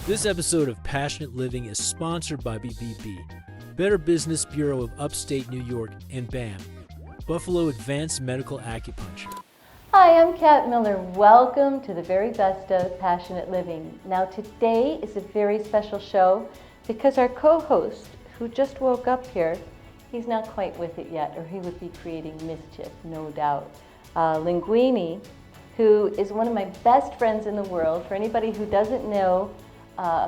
This episode of Passionate Living is sponsored by BBB, Better Business Bureau of Upstate New York, and BAM, Buffalo Advanced Medical Acupuncture. Hi, I'm Kat Miller. Welcome to the very best of Passionate Living. Now today is a very special show because our co-host, who just woke up here, he's not quite with it yet, or he would be creating mischief, no doubt. Linguini, who is one of my best friends in the world. For anybody who doesn't know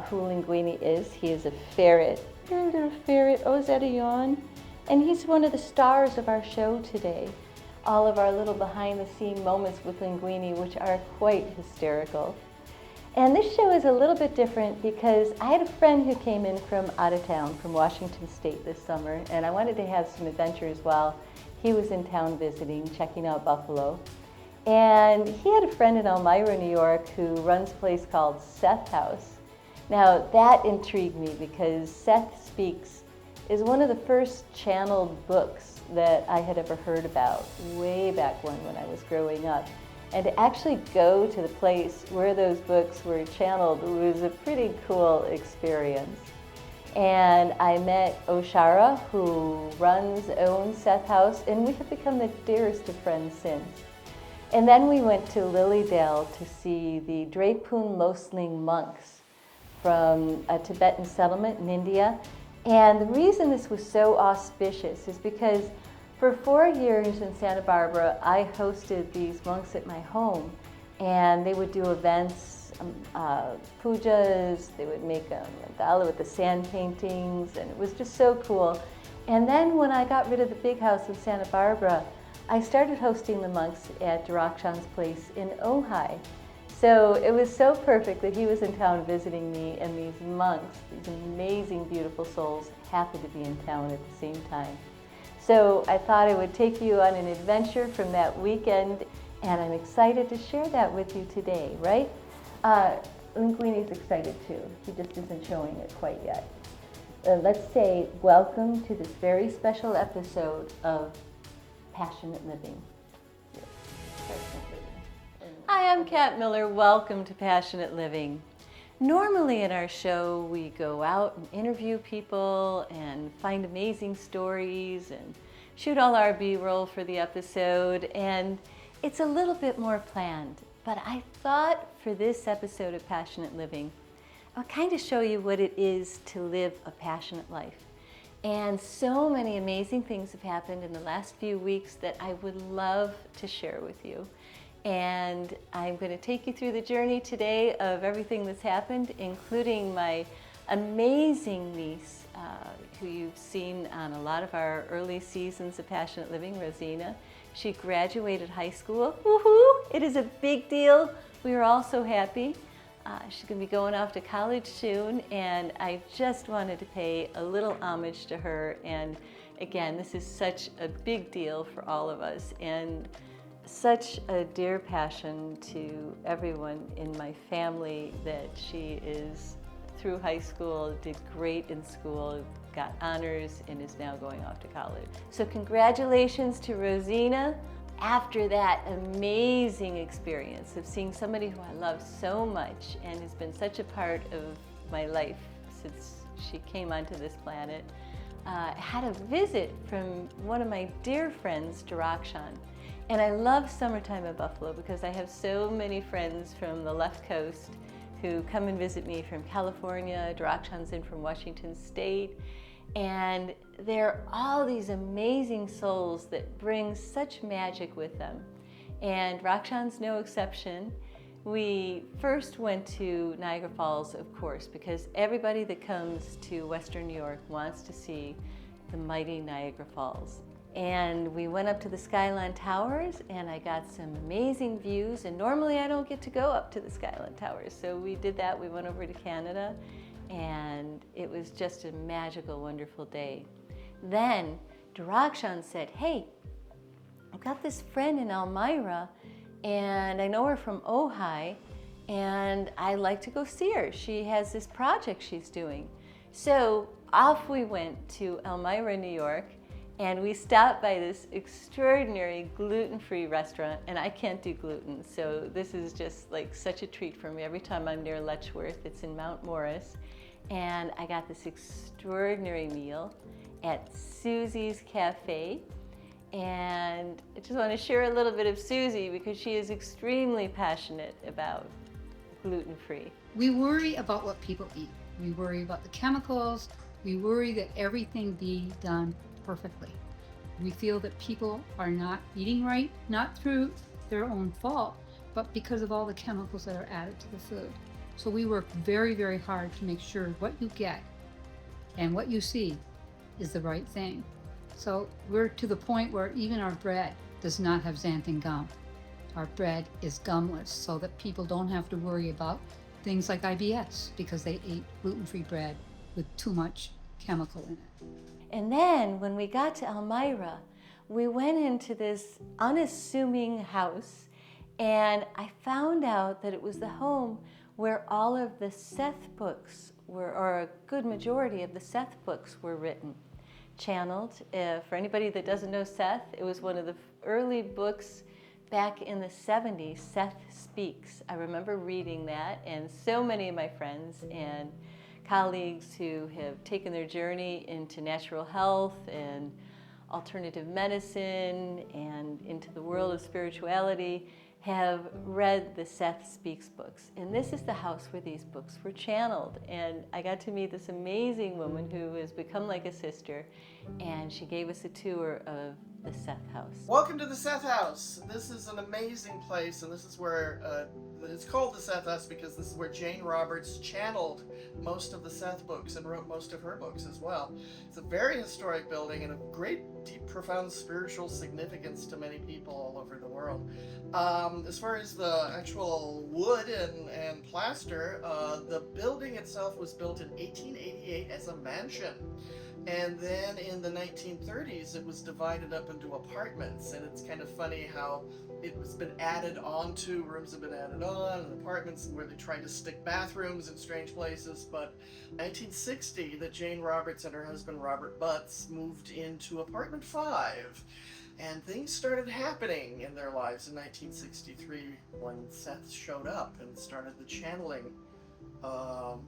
who Linguini is, he is a ferret. You're a little ferret. Oh, is that a yawn? And he's one of the stars of our show today. All of our little behind-the-scene moments with Linguini, which are quite hysterical. And this show is a little bit different because I had a friend who came in from out of town, from Washington State this summer, and I wanted to have some adventures while he was in town visiting, checking out Buffalo. And he had a friend in Elmira, New York, who runs a place called Seth House. Now that intrigued me because Seth Speaks is one of the first channeled books that I had ever heard about way back when I was growing up. And to actually go to the place where those books were channeled was a pretty cool experience. And I met Oshara, who owns Seth House, and we have become the dearest of friends since. And then we went to Lilydale to see the Drepung Loseling monks from a Tibetan settlement in India. And the reason this was so auspicious is because for 4 years in Santa Barbara, I hosted these monks at my home, and they would do events, pujas, they would make a mandala with the sand paintings, and it was just so cool. And then when I got rid of the big house in Santa Barbara, I started hosting the monks at Dirakshan's place in Ojai. So it was so perfect that he was in town visiting me, and these monks, these amazing, beautiful souls, happened to be in town at the same time. So I thought I would take you on an adventure from that weekend, and I'm excited to share that with you today, right? Linguini's excited too. He just isn't showing it quite yet. Let's say welcome to this very special episode of Passionate Living. Hi, I'm Kat Miller. Welcome to Passionate Living. Normally in our show, we go out and interview people and find amazing stories and shoot all our B-roll for the episode, and it's a little bit more planned. But I thought for this episode of Passionate Living, I'll kind of show you what it is to live a passionate life. And so many amazing things have happened in the last few weeks that I would love to share with you. And I'm going to take you through the journey today of everything that's happened, including my amazing niece, who you've seen on a lot of our early seasons of Passionate Living, Rosina. She graduated high school. Woohoo! It is a big deal. We are all so happy. She's going to be going off to college soon, and I just wanted to pay a little homage to her. And again, this is such a big deal for all of us, and such a dear passion to everyone in my family that she is through high school, did great in school, got honors, and is now going off to college. So congratulations to Rosina. After that amazing experience of seeing somebody who I love so much and has been such a part of my life since she came onto this planet, I had a visit from one of my dear friends, Dirakshan. And I love summertime in Buffalo because I have so many friends from the left coast who come and visit me from California. Dirakshan's in from Washington State. And they're all these amazing souls that bring such magic with them. And Dirakshan's no exception. We first went to Niagara Falls, of course, because everybody that comes to Western New York wants to see the mighty Niagara Falls. And we went up to the Skyline Towers, and I got some amazing views. And normally I don't get to go up to the Skyline Towers, so we did that. We went over to Canada, and it was just a magical, wonderful day. Then Dirakshan said, hey, I've got this friend in Elmira, and I know her from Ojai, and I'd like to go see her. She has this project she's doing. So off we went to Elmira, New York, And we stopped by this extraordinary gluten-free restaurant, and I can't do gluten, so this is just like such a treat for me. Every time I'm near Letchworth, it's in Mount Morris, and I got this extraordinary meal at Susie's Cafe. And I just want to share a little bit of Susie because she is extremely passionate about gluten-free. We worry about what people eat. We worry about the chemicals. We worry that everything be done perfectly. We feel that people are not eating right, not through their own fault, but because of all the chemicals that are added to the food. So we work very, very hard to make sure what you get and what you see is the right thing. So we're to the point where even our bread does not have xanthan gum. Our bread is gumless so that people don't have to worry about things like IBS because they ate gluten-free bread with too much chemical in it. And then when we got to Elmira, we went into this unassuming house, and I found out that it was the home where all of the Seth books were, or a good majority of the Seth books were written. Channeled. For anybody that doesn't know Seth, it was one of the early books back in the 70s, Seth Speaks. I remember reading that, and so many of my friends and colleagues who have taken their journey into natural health and alternative medicine and into the world of spirituality have read the Seth Speaks books. And this is the house where these books were channeled. And I got to meet this amazing woman who has become like a sister, and she gave us a tour of the Seth House. Welcome to the Seth House. This is an amazing place, and this is where it's called the Seth House because this is where Jane Roberts channeled most of the Seth books and wrote most of her books as well. It's a very historic building and a great, deep, profound spiritual significance to many people all over the world. As far as the actual wood and plaster, the building itself was built in 1888 as a mansion. And then in the 1930s, it was divided up into apartments. And it's kind of funny how it was been added on to, rooms have been added on, and apartments where they tried to stick bathrooms in strange places. But 1960, that Jane Roberts and her husband Robert Butts moved into apartment 5. And things started happening in their lives in 1963 when Seth showed up and started the channeling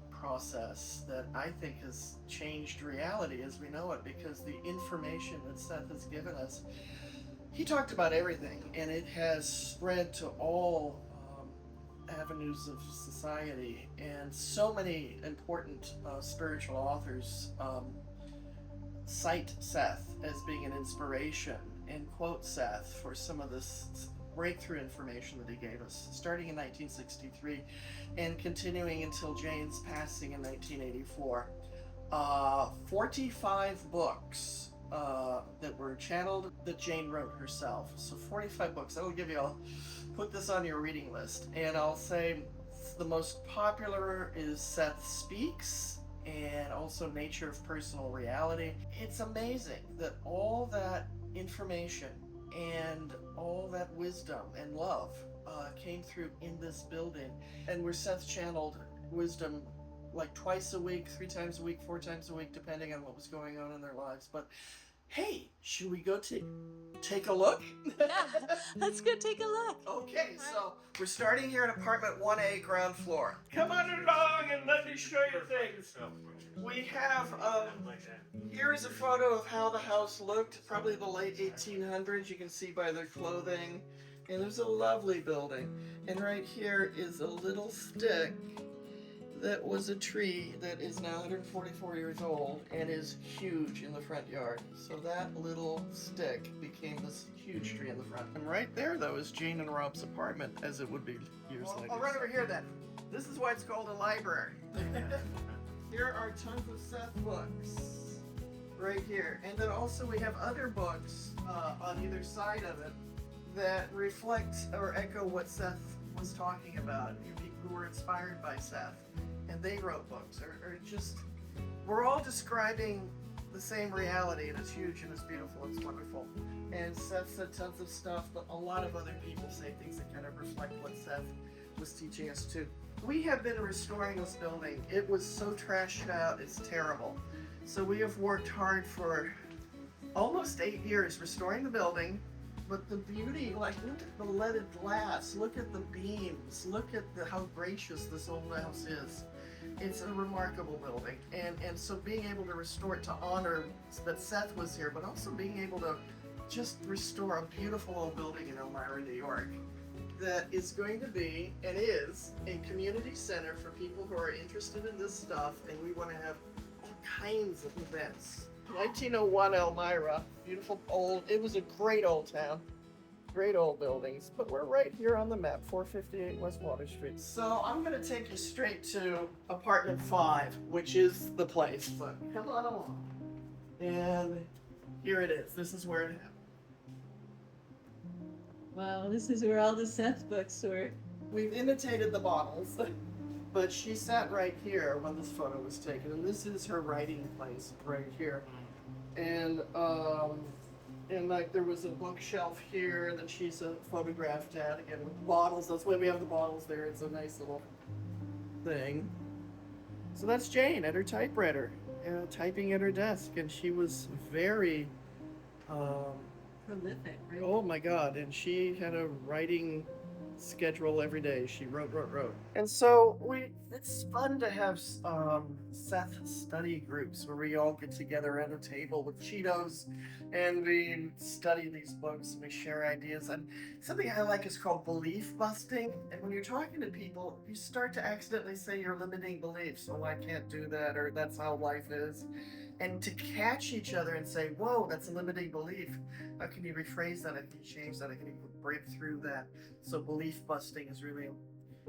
process that I think has changed reality as we know it, because the information that Seth has given us, he talked about everything, and it has spread to all avenues of society, and so many important spiritual authors cite Seth as being an inspiration and quote Seth for some of this breakthrough information that he gave us, starting in 1963 and continuing until Jane's passing in 1984. 45 books that were channeled that Jane wrote herself. So 45 books. I'll put this on your reading list, and I'll say the most popular is Seth Speaks, and also Nature of Personal Reality. It's amazing that all that information and all that wisdom and love came through in this building, and where Seth channeled wisdom like twice a week, 3 times a week, 4 times a week, depending on what was going on in their lives. But hey, should we go take a look? Yeah, let's go take a look. Okay, so we're starting here in apartment 1A, ground floor. Come on along and let me show you things. We have, here is a photo of how the house looked, probably the late 1800s. You can see by their clothing. And it was a lovely building. And right here is a little stick that was a tree that is now 144 years old and is huge in the front yard. So that little stick became this huge tree in the front. And right there, though, is Jane and Rob's apartment, as it would be years later. I'll run over here then. This is why it's called a library. Here are tons of Seth books right here. And then also we have other books on either side of it that reflect or echo what Seth was talking about. People who were inspired by Seth, and they wrote books, or just, we're all describing the same reality, and it's huge and it's beautiful, it's wonderful. And Seth said tons of stuff, but a lot of other people say things that kind of reflect what Seth was teaching us too. We have been restoring this building. It was so trashed out, it's terrible. So we have worked hard for almost 8 years restoring the building. But the beauty, like, look at the leaded glass, look at the beams, look at how gracious this old house is. It's a remarkable building. And so being able to restore it to honor that Seth was here, but also being able to just restore a beautiful old building in Elmira, New York, that is going to be, and is, a community center for people who are interested in this stuff, and we want to have all kinds of events. 1901 Elmira, beautiful old, it was a great old town, great old buildings, but we're right here on the map, 458 West Water Street. So I'm going to take you straight to apartment 5, which is the place, but come on along. And here it is, this is where it happened. Wow, this is where all the Seth books were. We've imitated the bottles, but she sat right here when this photo was taken, and this is her writing place right here. And like there was a bookshelf here that she's photographed at, again with bottles. That's why we have the bottles there. It's a nice little thing. So that's Jane at her typewriter, typing at her desk, and she was very Prolific, right? oh my God, and she had a writing schedule every day. She wrote. And so it's fun to have Seth study groups where we all get together at a table with Cheetos and we study these books and we share ideas. And something I like is called belief busting. And when you're talking to people, you start to accidentally say your limiting beliefs. Oh, I can't do that, or that's how life is. And to catch each other and say, whoa, that's a limiting belief. How can you rephrase that? How can you change that? How can you break through that? So belief busting is really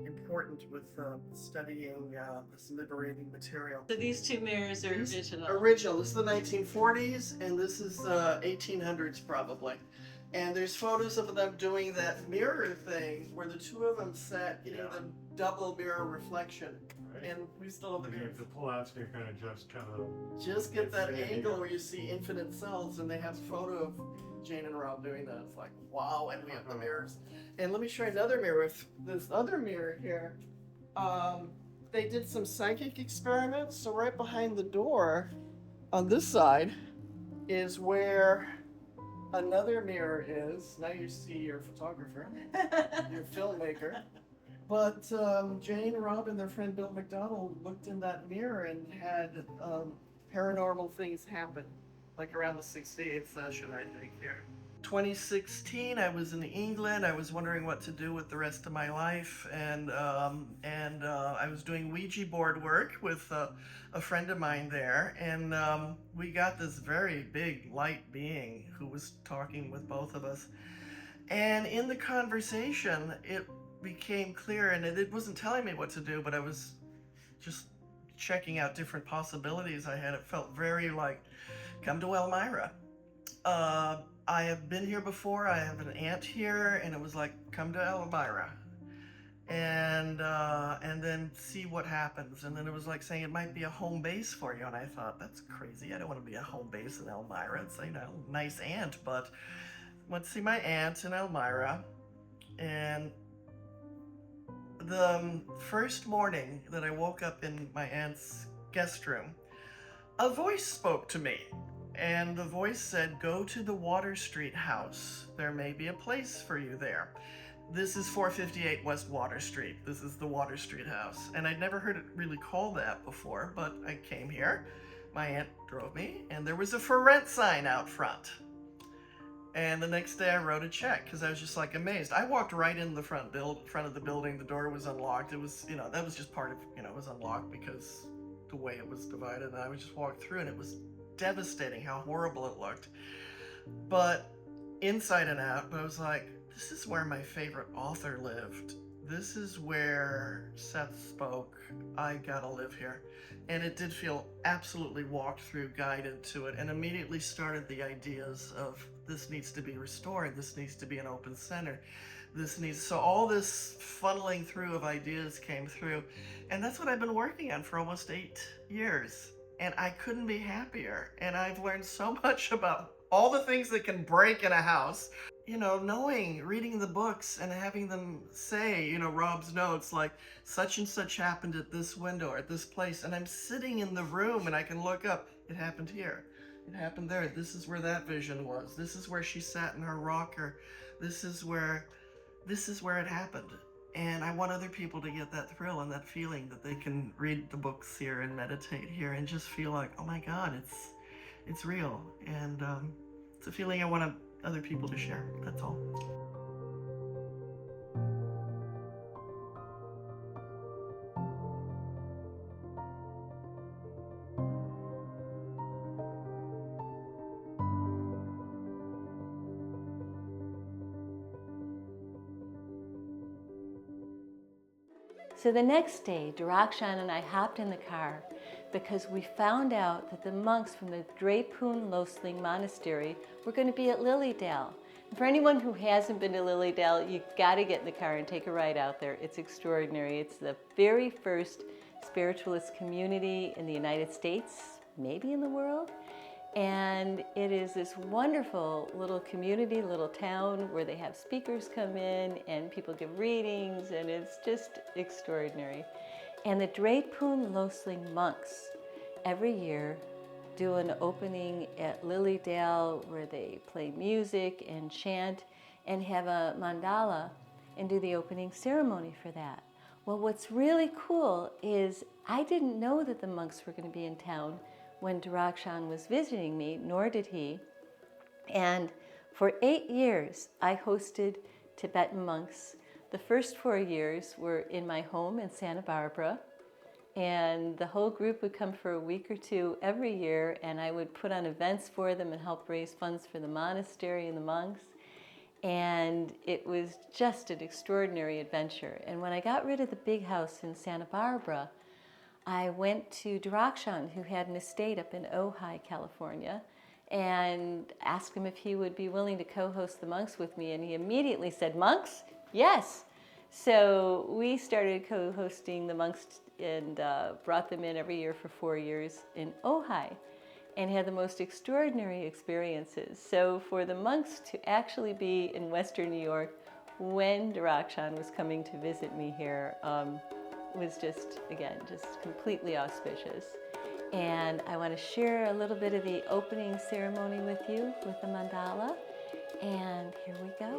important with studying this liberating material. So these two mirrors are original. Original. This is the 1940s, and this is 1800s probably. And there's photos of them doing that mirror thing where the two of them sat getting the double mirror reflection. And we still have the mirror. The plastic kind of just get that angle where you see infinite cells, and they have a photo of Jane and Rob doing that. It's like, wow, and we have the mirrors. And let me show you another mirror. With this other mirror here, they did some psychic experiments. So right behind the door on this side is where another mirror is. Now you see your photographer, your filmmaker. But Jane, Rob, and their friend Bill McDonald looked in that mirror and had paranormal things happen, like around the 68th session, I think, here. 2016, I was in England. I was wondering what to do with the rest of my life, and I was doing Ouija board work with a friend of mine there, and we got this very big light being who was talking with both of us. And in the conversation, it became clear, and it wasn't telling me what to do, but I was just checking out different possibilities I had. It felt very like, come to Elmira. I have been here before. I have an aunt here, and it was like, come to Elmira, and then see what happens. And then it was like saying it might be a home base for you, and I thought, that's crazy. I don't want to be a home base in Elmira. It's, nice aunt, but I went to see my aunt in Elmira, and the first morning that I woke up in my aunt's guest room, a voice spoke to me. And the voice said, go to the Water Street house. There may be a place for you there. This is 458 West Water Street. This is the Water Street house. And I'd never heard it really called that before, but I came here. My aunt drove me, and there was a for rent sign out front. And the next day I wrote a check because I was just like amazed. I walked right in the front of the building. The door was unlocked. It was, that was just part of, it was unlocked because the way it was divided. And I would just walk through, and it was devastating how horrible it looked. But inside and out, I was like, this is where my favorite author lived. This is where Seth spoke. I gotta live here. And it did feel absolutely walked through, guided to it, and immediately started the ideas of this needs to be restored. This needs to be an open center. So all this funneling through of ideas came through. And that's what I've been working on for almost 8 years. And I couldn't be happier. And I've learned so much about all the things that can break in a house. Reading the books and having them say, Rob's notes, like such and such happened at this window or at this place. And I'm sitting in the room and I can look up, it happened here. it happened there. This is where that vision was. This is where she sat in her rocker. This is where it happened. And I want other people to get that thrill and that feeling that they can read the books here and meditate here and just feel like, oh my God, it's real. And it's a feeling I want other people to share. That's all. So the next day, Drepung and I hopped in the car because we found out that the monks from the Drepung Loseling Monastery were going to be at Lilydale. And for anyone who hasn't been to Lilydale, you've got to get in the car and take a ride out there. It's extraordinary. It's the very first spiritualist community in the United States, maybe in the world. And it is this wonderful little community, little town where they have speakers come in and people give readings, and it's just extraordinary. And the Drepung Loseling monks every year do an opening at Lilydale where they play music and chant and have a mandala and do the opening ceremony for that. Well, what's really cool is I didn't know that the monks were going to be in town when Drepung was visiting me, nor did he. And for 8 years, I hosted Tibetan monks. The first 4 years were in my home in Santa Barbara, and the whole group would come for a week or two every year, and I would put on events for them and help raise funds for the monastery and the monks. And it was just an extraordinary adventure. And when I got rid of the big house in Santa Barbara, I went to Drepung, who had an estate up in Ojai, California, and asked him if he would be willing to co-host the monks with me, and he immediately said, "Monks? Yes!" So we started co-hosting the monks and brought them in every year for 4 years in Ojai, and had the most extraordinary experiences. So for the monks to actually be in Western New York when Drepung was coming to visit me here, was just, again, just completely auspicious. And I want to share a little bit of the opening ceremony with you with the mandala. And here we go.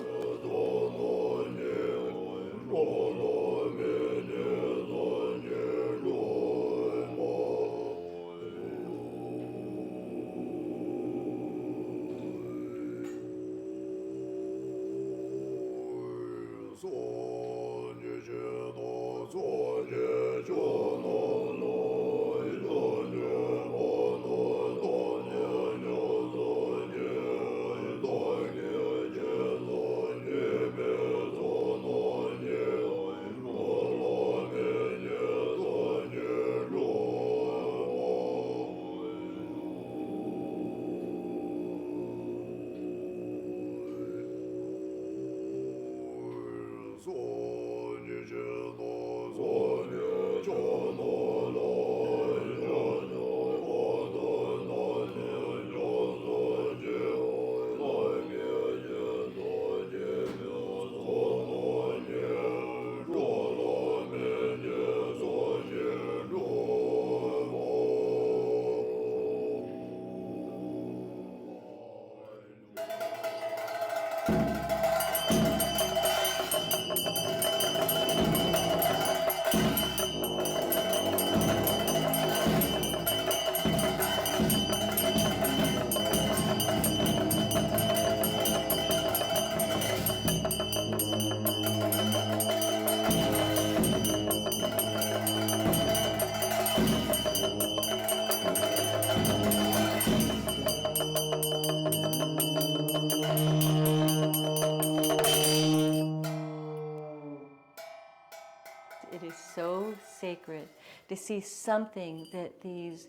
It is so sacred to see something that these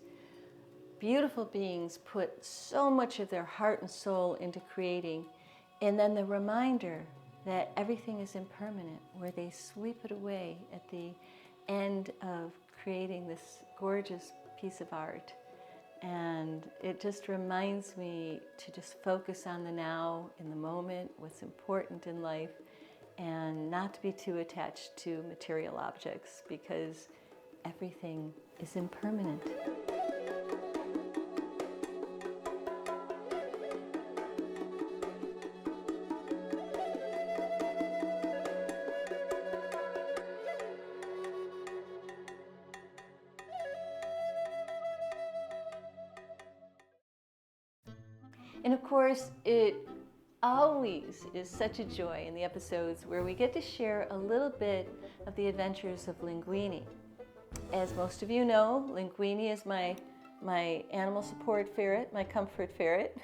beautiful beings put so much of their heart and soul into creating, and then the reminder that everything is impermanent, where they sweep it away at the end of creating this gorgeous piece of art. And it just reminds me to just focus on the now, in the moment, what's important in life, and not to be too attached to material objects, because everything is impermanent. And of course, it always is such a joy in the episodes where we get to share a little bit of the adventures of Linguini. As most of you know, Linguini is my animal support ferret, my comfort ferret.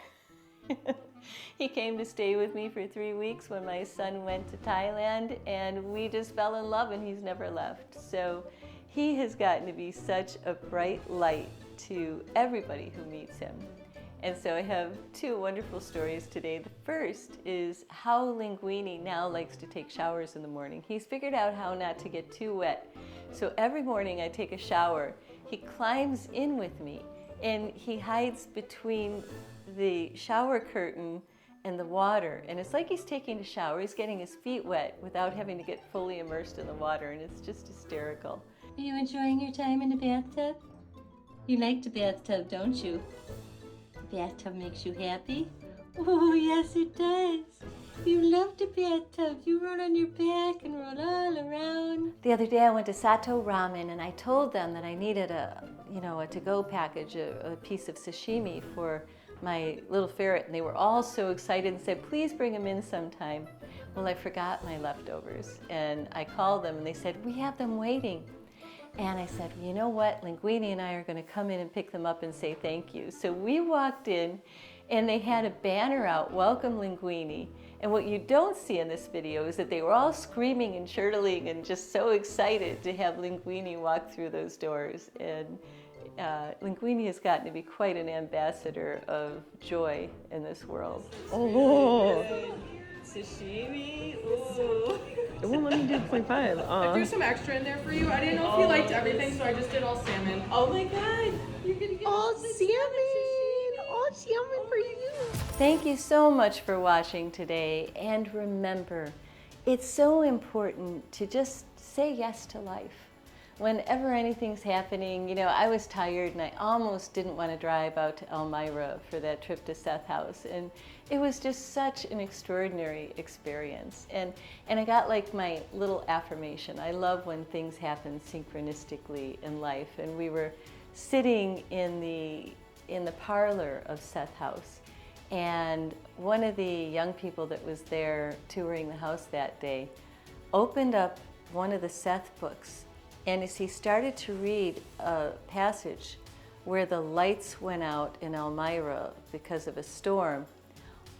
He came to stay with me for 3 weeks when my son went to Thailand, and we just fell in love, and he's never left. So he has gotten to be such a bright light to everybody who meets him. And so I have 2 wonderful stories today. The first is how Linguini now likes to take showers in the morning. He's figured out how not to get too wet. So every morning I take a shower, he climbs in with me, and he hides between the shower curtain and the water. And it's like he's taking a shower. He's getting his feet wet without having to get fully immersed in the water, and it's just hysterical. Are you enjoying your time in the bathtub? You like the bathtub, don't you? The bathtub makes you happy? Oh, yes, it does. You love the bathtub. You roll on your back and roll all around. The other day I went to Sato Ramen, and I told them that I needed a to-go package, a piece of sashimi for my little ferret, and they were all so excited and said, please bring them in sometime. Well, I forgot my leftovers, and I called them, and they said, we have them waiting. And I said, you know what, Linguini and I are going to come in and pick them up and say thank you. So we walked in, and they had a banner out, welcome Linguini. And what you don't see in this video is that they were all screaming and chortling and just so excited to have Linguini walk through those doors. And Linguini has gotten to be quite an ambassador of joy in this world. Oh, sashimi! Ooh. It won't let me do 0.5. I threw some extra in there for you. I didn't know if you liked everything, so I just did all salmon. Oh my God! You're gonna get All salmon! All salmon for you! Thank you so much for watching today, and remember, it's so important to just say yes to life. Whenever anything's happening, I was tired and I almost didn't want to drive out to Elmira for that trip to Seth House, and it was just such an extraordinary experience. And I got like my little affirmation. I love when things happen synchronistically in life, and we were sitting in the parlor of Seth House, and one of the young people that was there touring the house that day opened up one of the Seth books. And as he started to read a passage where the lights went out in Elmira because of a storm,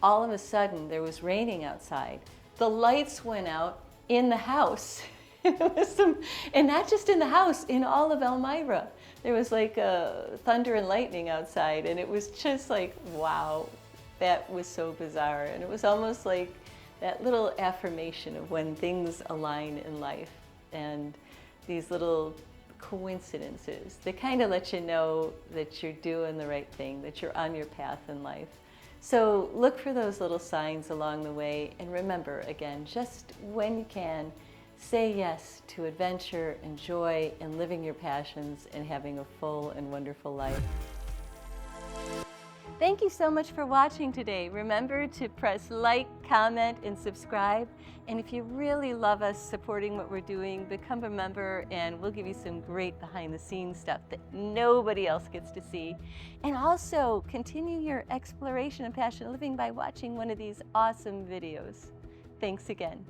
all of a sudden there was raining outside. The lights went out in the house. And not just in the house, in all of Elmira. There was like thunder and lightning outside, and it was just like, wow, that was so bizarre. And it was almost like that little affirmation of when things align in life. And these little coincidences, they kind of let you know that you're doing the right thing, that you're on your path in life. So look for those little signs along the way, and remember, again, just when you can, say yes to adventure and joy and living your passions and having a full and wonderful life. Thank you so much for watching today. Remember to press like, comment, and subscribe. And if you really love us supporting what we're doing, become a member, and we'll give you some great behind-the-scenes stuff that nobody else gets to see. And also, continue your exploration of passionate living by watching one of these awesome videos. Thanks again.